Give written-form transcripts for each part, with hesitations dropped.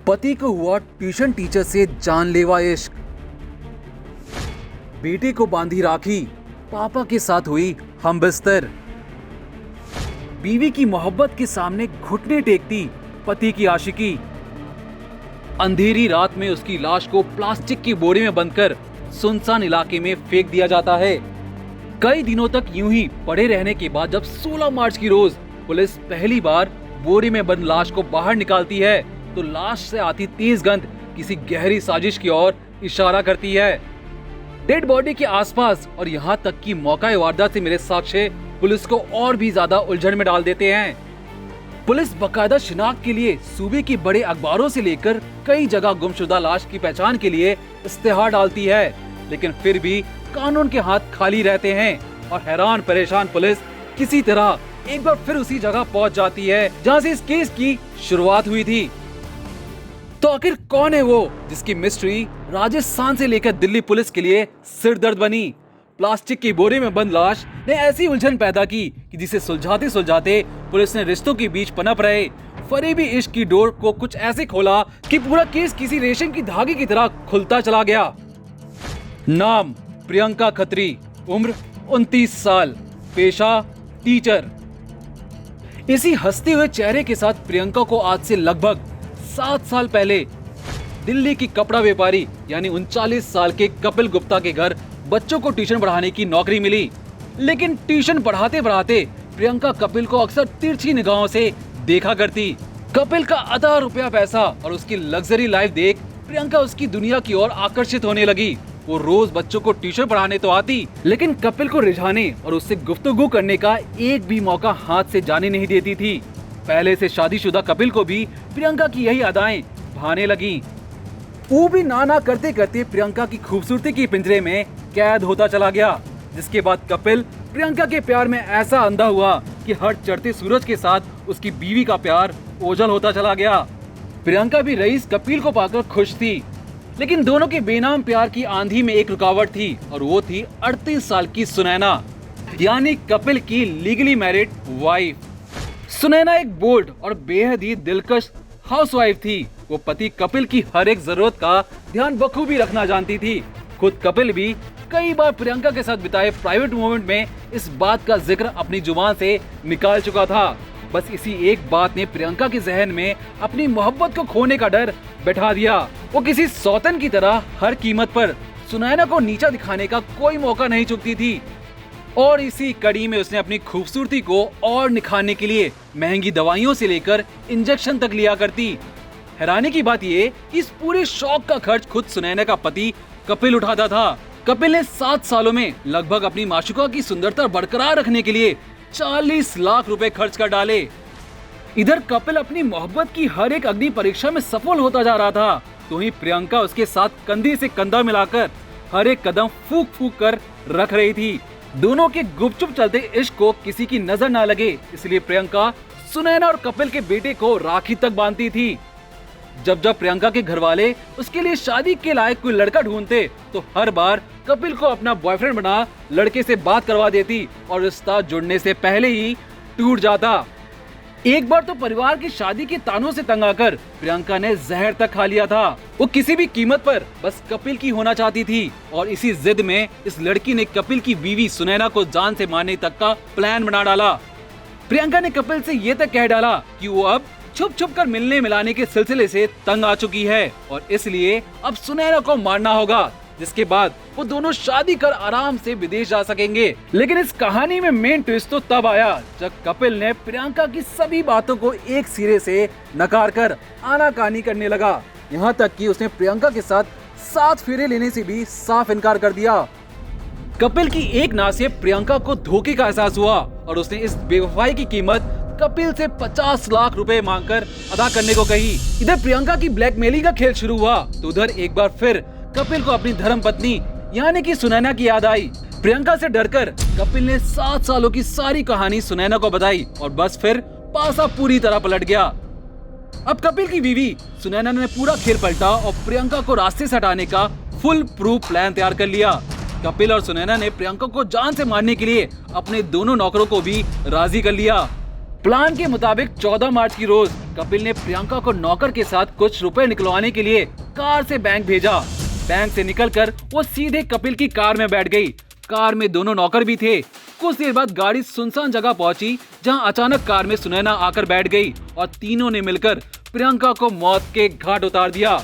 पति को हुआ ट्यूशन टीचर से जानलेवा इश्क। बेटे को बांधी राखी, पापा के साथ हुई हमबिस्तर। बीवी की मोहब्बत के सामने घुटने टेकती पति की आशिकी। अंधेरी रात में उसकी लाश को प्लास्टिक की बोरे में बंदकर सुनसान इलाके में फेंक दिया जाता है। कई दिनों तक यूं ही पड़े रहने के बाद जब 16 मार्च की रोज पुलिस पहली बार बोरे में बंद लाश को बाहर निकालती है तो लाश से आती तेज गंध किसी गहरी साजिश की ओर इशारा करती है। डेड बॉडी के आसपास और यहाँ तक कि मौका वारदात से मिले साक्ष्य पुलिस को और भी ज्यादा उलझन में डाल देते हैं। पुलिस बकायदा शिनाख्त के लिए सूबे के बड़े अखबारों से लेकर कई जगह गुमशुदा लाश की पहचान के लिए इश्तेहार डालती है, लेकिन फिर भी कानून के हाथ खाली रहते हैं और हैरान परेशान पुलिस किसी तरह एक बार फिर उसी जगह पहुंच जाती है जहां से इस केस की शुरुआत हुई थी। तो आखिर कौन है वो जिसकी मिस्ट्री राजस्थान से लेकर दिल्ली पुलिस के लिए सिरदर्द बनी? प्लास्टिक की बोरे में बंद लाश ने ऐसी उलझन पैदा की कि जिसे सुलझाते सुलझाते पुलिस ने रिश्तों के बीच पनप रहे फरेबी इश्क की डोर को कुछ ऐसे खोला कि पूरा केस किसी रेशम की धागे की तरह खुलता चला गया। नाम प्रियंका खत्री, उम्र 29 साल, पेशा टीचर। इसी हंसते हुए चेहरे के साथ प्रियंका को आज से लगभग 7 साल पहले दिल्ली की कपड़ा व्यापारी यानी 39 साल के कपिल गुप्ता के घर बच्चों को ट्यूशन पढ़ाने की नौकरी मिली। लेकिन ट्यूशन पढ़ाते पढ़ाते प्रियंका कपिल को अक्सर तिरछी निगाहों से देखा करती। कपिल का अता रुपया पैसा और उसकी लग्जरी लाइफ देख प्रियंका उसकी दुनिया की ओर आकर्षित होने लगी। वो रोज बच्चों को ट्यूशन पढ़ाने तो आती, लेकिन कपिल को रिझाने और उससे गुफ्तगू करने का एक भी मौका हाथ से जाने नहीं देती थी। पहले से शादीशुदा कपिल को भी प्रियंका की यही अदाएं भाने लगी। वो भी ना करते करते प्रियंका की खूबसूरती की पिंजरे में कैद होता चला गया, जिसके बाद कपिल प्रियंका के प्यार में ऐसा अंधा हुआ कि हर चढ़ते सूरज के साथ उसकी बीवी का प्यार ओझल होता चला गया। प्रियंका भी रईस कपिल को पाकर खुश थी, लेकिन दोनों के बेनाम प्यार की आंधी में एक रुकावट थी और वो थी 38 साल की सुनैना, यानी कपिल की लीगली मैरिड वाइफ। सुनैना एक बोल्ड और बेहद ही दिलकश हाउसवाइफ थी। वो पति कपिल की हर एक जरूरत का ध्यान बखूबी रखना जानती थी। खुद कपिल भी कई बार प्रियंका के साथ बिताए प्राइवेट मोमेंट में इस बात का जिक्र अपनी जुबान से निकाल चुका था। बस इसी एक बात ने प्रियंका के जहन में अपनी मोहब्बत को खोने का डर बैठा दिया। वो किसी सौतन की तरह हर कीमत पर सुनैना को नीचा दिखाने का कोई मौका नहीं चूकती थी और इसी कड़ी में उसने अपनी खूबसूरती को और निखारने के लिए महंगी दवाइयों से लेकर इंजेक्शन तक लिया करती। हैरानी की बात ये कि इस पूरे शौक का खर्च खुद सुनैना का पति कपिल उठाता था। कपिल ने 7 सालों में लगभग अपनी माशुका की सुंदरता बरकरार रखने के लिए 40 लाख रुपए खर्च कर डाले। इधर कपिल अपनी मोहब्बत की हर एक अग्नि परीक्षा में सफल होता जा रहा था, तो ही प्रियंका उसके साथ कंधे से कंधा मिलाकर हर एक कदम फूंक फूंक कर रख रही थी। दोनों के गुपचुप चलते इश्क को किसी की नजर ना लगे, इसलिए प्रियंका सुनैना और कपिल के बेटे को राखी तक बांधती थी। जब जब प्रियंका के घर वाले उसके लिए शादी के लायक कोई लड़का ढूंढते तो हर बार कपिल को अपना बॉयफ्रेंड बना लड़के से बात करवा देती और रिश्ता जुड़ने से पहले ही टूट जाता। एक बार तो परिवार की शादी के तानों से तंग आकर प्रियंका ने जहर तक खा लिया था। वो किसी भी कीमत पर बस कपिल की होना चाहती थी और इसी जिद में इस लड़की ने कपिल की बीवी सुनैना को जान से मारने तक का प्लान बना डाला। प्रियंका ने कपिल से ये तक कह डाला कि वो अब छुप छुप कर मिलने मिलाने के सिलसिले से तंग आ चुकी है और इसलिए अब सुनैना को मारना होगा, जिसके बाद वो दोनों शादी कर आराम से विदेश जा सकेंगे। लेकिन इस कहानी में मेन ट्विस्ट तो तब आया जब कपिल ने प्रियंका की सभी बातों को एक सिरे से नकार कर आनाकानी करने लगा। यहाँ तक कि उसने प्रियंका के साथ 7 फेरे लेने से भी साफ इनकार कर दिया। कपिल की एक ना से प्रियंका को धोखे का एहसास हुआ और उसने इस बेवफाई की कीमत कपिल से 50 लाख रुपए मांगकर अदा करने को कही। इधर प्रियंका की ब्लैकमेलिंग का खेल शुरू हुआ तो उधर एक बार फिर कपिल को अपनी धर्म पत्नी यानी कि सुनैना की याद आई। प्रियंका से डरकर कपिल ने 7 सालों की सारी कहानी सुनैना को बताई और बस फिर पासा पूरी तरह पलट गया। अब कपिल की बीवी सुनैना ने पूरा खेल पलटा और प्रियंका को रास्ते से हटाने का फुल प्रूफ प्लान तैयार कर लिया। कपिल और सुनैना ने प्रियंका को जान से मारने के लिए अपने दोनों नौकरों को भी राजी कर लिया। प्लान के मुताबिक 14 मार्च की रोज कपिल ने प्रियंका को नौकर के साथ कुछ रुपए निकलवाने के लिए कार से बैंक भेजा। बैंक से निकलकर वो सीधे कपिल की कार में बैठ गई। कार में दोनों नौकर भी थे। कुछ देर बाद गाड़ी सुनसान जगह पहुंची, जहां अचानक कार में सुनैना आकर बैठ गई और तीनों ने मिलकर प्रियंका को मौत के घाट उतार दिया।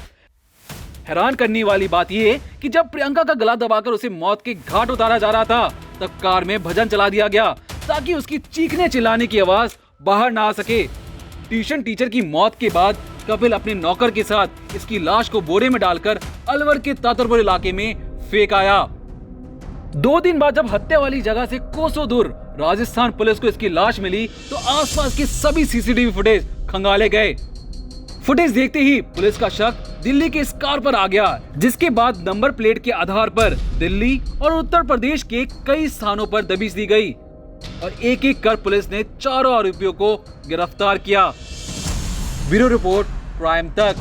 हैरान करने वाली बात यह कि जब प्रियंका का गला दबाकर उसे मौत के घाट उतारा जा रहा था, तब कार में भजन चला दिया गया ताकि उसकी चीखने चिल्लाने की आवाज बाहर ना आ सके। ट्यूशन टीचर की मौत के बाद कपिल अपने नौकर के साथ इसकी लाश को बोरे में डालकर अलवर के तातरपुर इलाके में फेंक आया। 2 दिन बाद जब हत्या वाली जगह से कोसों दूर राजस्थान पुलिस को इसकी लाश मिली, तो आसपास के सभी सीसीटीवी फुटेज खंगाले गए। फुटेज देखते ही पुलिस का शक दिल्ली के इस कार पर आ गया, जिसके बाद नंबर प्लेट के आधार पर दिल्ली और उत्तर प्रदेश के कई स्थानों पर दबिश दी गई और एक एक कर पुलिस ने चारों आरोपियों को गिरफ्तार किया। ब्यूरो रिपोर्ट, प्राइम तक।